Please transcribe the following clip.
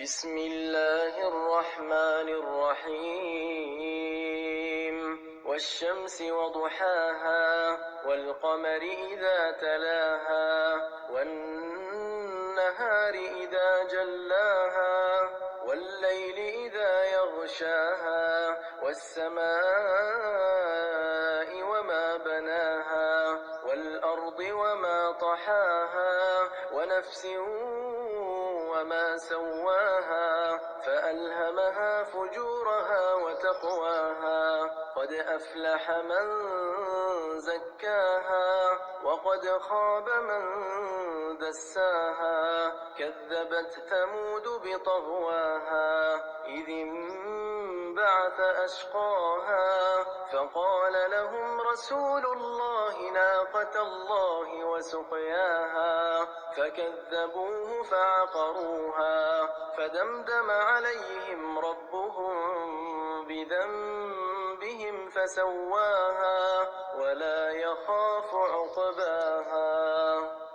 بسم الله الرحمن الرحيم والشمس وضحاها والقمر إذا تلاها والنهار إذا جلاها والليل إذا يغشاها والسماء وما بناها والأرض وما طحاها ونفس وما سواها فألهمها فجورها وتقواها قد أفلح من زكاها وقد خاب من دساها كذبت ثمود بطغواها إذ انبعث أشقاها فقال لهم رسول الله ناقة الله وسقياها فكذبوه فعقروها فدمدم عليهم ربهم بذنبهم فسواها ولا يخاف عقباها.